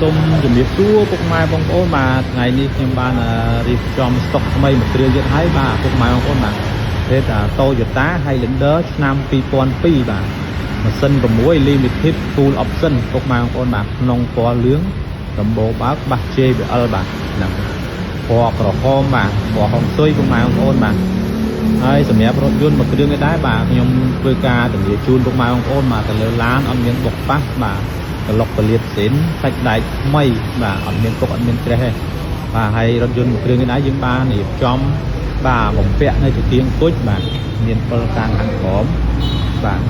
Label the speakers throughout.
Speaker 1: សូមជំរាបសួរពុកម៉ែបងប្អូនបាទថ្ងៃនេះខ្ញុំបានរៀបចំស្តុកថ្មីមួយគ្រឿងទៀតហើយបាទពុកម៉ែបងប្អូនបាទទេតា Toyota Highlander ឆ្នាំ 2002 បាទម៉ាស៊ីន6 Limited Full Option ពុកម៉ែបងប្អូនបាទក្នុងពណ៌លឿងដំបូលបើកបាស JBL បាទហ្នឹងពណ៌ក្រហមបាទពណ៌ហុងស៊ុយពុកម៉ែបងប្អូនបាទហើយសម្រាប់រថយន្តមួយគ្រឿងនេះដែរបាទខ្ញុំធ្វើការធានាជូនពុកម៉ែបងប្អូនបាទទៅលើឡានអត់មានបុកប៉ះបាទក្លុកកលៀតសិនសាច់ដែកថ្មីបាទអត់មានទុកអត់មានក្រេះទេបាទហើយរថយន្តមួយគ្រឿងនេះដែរយើងបានរៀបចំបាទបំពាក់នៅជាទៀងគុជបាទមាន7កាំងខាងក្រោមបាទ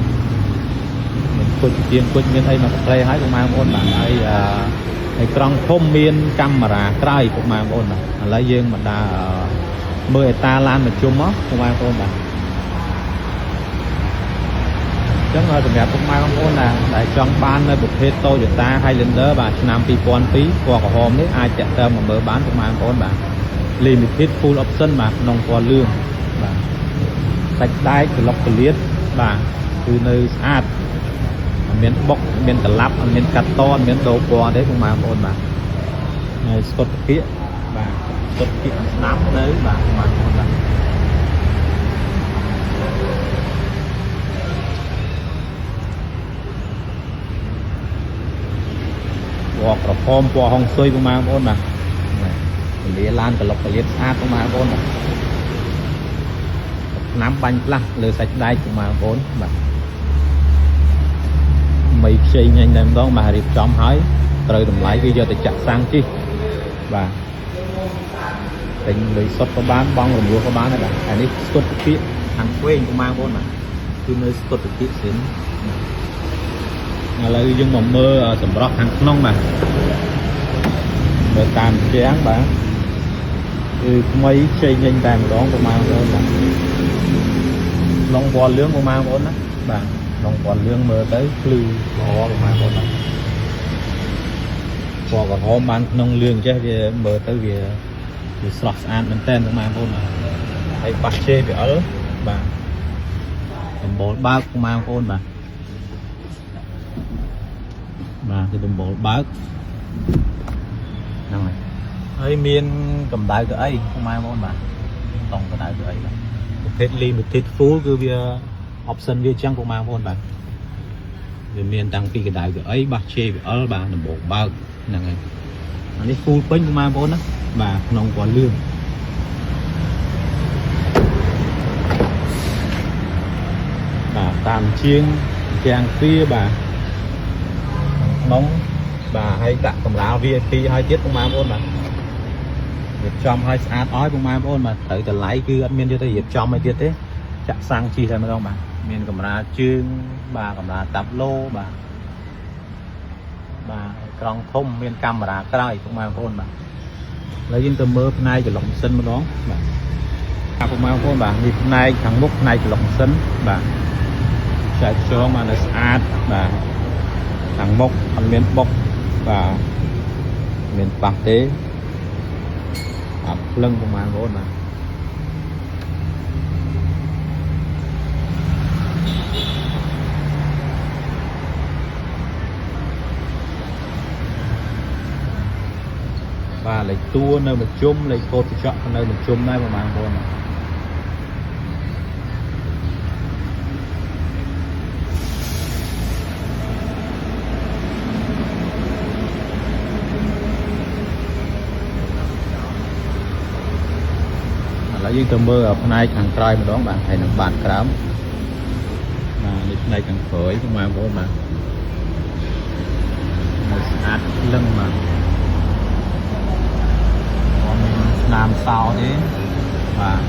Speaker 1: មានគុជទៀងគុជមានអីមកប្រេហើយពុកម៉ែបងប្អូនបាទហើយត្រង់ធំមានកាមេរ៉ាក្រោយពុកម៉ែបងប្អូនបាទឥឡូវយើងមកដើរមើលអេតាឡានមកជុំមកពុកម៉ែបងប្អូនបាទចឹងសម្រាប់ពុកម៉ែបងប្អូនដែលចង់បាននៅប្រភេទ Toyota Highlander បាទឆ្នាំ 2002 ពណ៌ក្រហមនេះអាចចាក់តើមកមើលបានពុកម៉ែបងប្អូនបាទ Limited Full Option បាទក្នុងពណ៌លឿងបាទសាច់ដែកក្លុកកលៀតបាទគឺនៅស្អាតអត់មានបុកមានកលាប់អត់មានកាត់តអត់មានដូរពណ៌ទេពុកម៉ែបងប្អូនបាទហើយស្កុតពាកបាទស្កុតពាកស្ដាប់នៅបាទពុកម៉ែបងប្អូនបាទពណ៌ក្រហមពណ៌ហុងស៊ុយពុកម៉ែបងប្អូនបាទពលាឡានក្លុកកលៀតស្អាតពុកម៉ែបងប្អូនបាទឆ្នាំបាញ់ផ្លាស់លើសាច់ដែកពុកម៉ែបងប្អូនបាទមីខ្ចីញ៉ាញ់តែម្ដងបាទរៀបចំហើយត្រូវតម្លៃវាយកទៅចាក់សាំងជិះបាទពេញលុយសុទ្ធក៏បានបងរំលោះក៏បានដែរបាទអានេះស្គុតពាកខាងឆ្វេងពុកម៉ែបងប្អូនបាទគឺនៅស្គុតពាកស្រីឥឡូវយើងមកមើលសម្រស់ខាងក្នុងបាទមើលតាមជាងបាទគឺថ្មីខ្ចីញ៉ាញ់តែម្ដងពុកម៉ែបងប្អូនបាទក្នុងពណ៌លឿងពុកម៉ែបងប្អូនណាបាទក្នុងពណ៌លឿងមើលទៅភ្លឺល្អពុកម៉ែបងប្អូនបាទពណ៌ក្រហមបានក្នុងលឿងចេះវាមើលទៅវាស្រស់ស្អាតមែនតើពុកម៉ែបងប្អូនហើយបាស JBL បាទដំបូលបើកពុកម៉ែបងប្អូនបាទបាទគឺដំបូលបើកហ្នឹងហើយមានកម្ដៅទៅអីពុកម៉ែបងប្អូនបាទតង់កម្ដៅទៅអីបាទប្រភេទ Limited Full គឺវា option វាចឹងពុកម៉ែបងប្អូនបាទវាមានតាំងពីកម្ដៅទៅអីបាស JBL បាទដំបូលបើកហ្នឹងហើយអានេះ full ពេញពុកម៉ែបងប្អូនណាបាទក្នុងពណ៌លឿងបាទតាមជាងទ្វារបាទក្នុងបាទហើយដាក់កម្រាល VIP ឲ្យទៀតពុកម៉ែបងប្អូនបាទរៀបចំឲ្យស្អាតអស់ពុកម៉ែបងប្អូនបាទត្រូវតម្លៃគឺអត់មានទៀតទេរៀបចំឲ្យទៀតទេចាក់សាំងជិះតែម្ដងបាទមានកម្រាលជើងបាទកម្រាលតាប់ឡូបាទត្រង់ធំមានកាមេរ៉ាក្រោយពុកម៉ែបងប្អូនបាទឥឡូវយើងទៅមើលផ្នែកក្លុកម៉ាស៊ីនម្ដងបាទពុកម៉ែបងប្អូនបាទនេះផ្នែកខាងមុខផ្នែកក្លុកម៉ាស៊ីនបាទចែកចងមកនៅស្អាតបាទខាងមុខអត់មានបុកបាទមានប៉ះទេអត់ភ្លឹងពុកម៉ែបងប្អូនបាទបាទលេខតួនៅបញ្ជុំលេខកូដកញ្ចក់នៅបញ្ជុំដែរពុកម៉ែបងប្អូនឥឡូវយើងទៅមើលផ្នែកខាងក្រោយម្ដងបាទហើយនឹងបាតក្រោមបាទនេះផ្នែកខាងក្រោយពុកម៉ែបងប្អូនបាទនៅស្អាតលឹងបាទស្នាមសោទេបាទ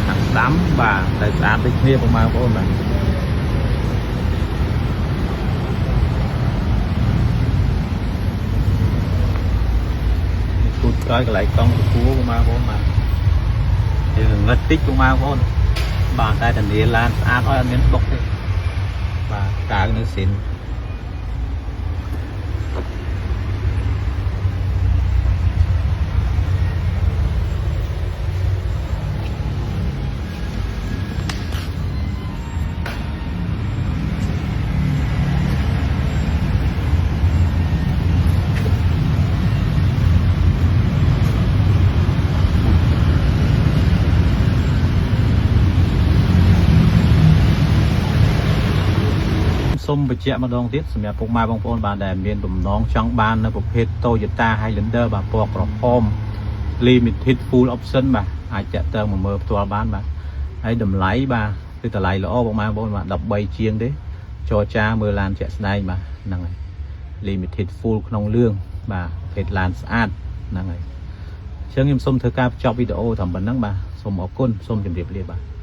Speaker 1: ខាងស្ដាំបាទតែស្អាតដូចគ្នាពុកម៉ែបងប្អូនបាទគូតក្រោយកន្លែងកង់ទៅគួរពុកម៉ែបងប្អូនបាទយើងងឹតតិចពុកម៉ែបងប្អូនបាទតែធានាឡានស្អាតឲ្យអត់មានបុកទេបាទកៅនៅសិន សូមបញ្ជាក់ម្ដងទៀតសម្រាប់ពុកម៉ែបងប្អូនបានដែលមានទំនងចង់បាននៅប្រភេទ Toyota Highlander បាទពណ៌ក្រហម limited full option បាទអាចចាក់តើមកមើលផ្ទាល់បានបាទហើយតម្លៃបាទគឺតម្លៃល្អពុកម៉ែបងប្អូនបាទ13ជាងទេចរចាមើលឡានជាក់ស្ដែងបាទហ្នឹងហើយ limited full ក្នុងលឿងបាទប្រភេទឡានស្អាតហ្នឹងហើយអញ្ចឹងខ្ញុំសូមធ្វើការបញ្ចប់វីដេអូត្រឹមប៉ុណ្្នឹងបាទសូមអរគុណសូមជម្រាបលាបាទ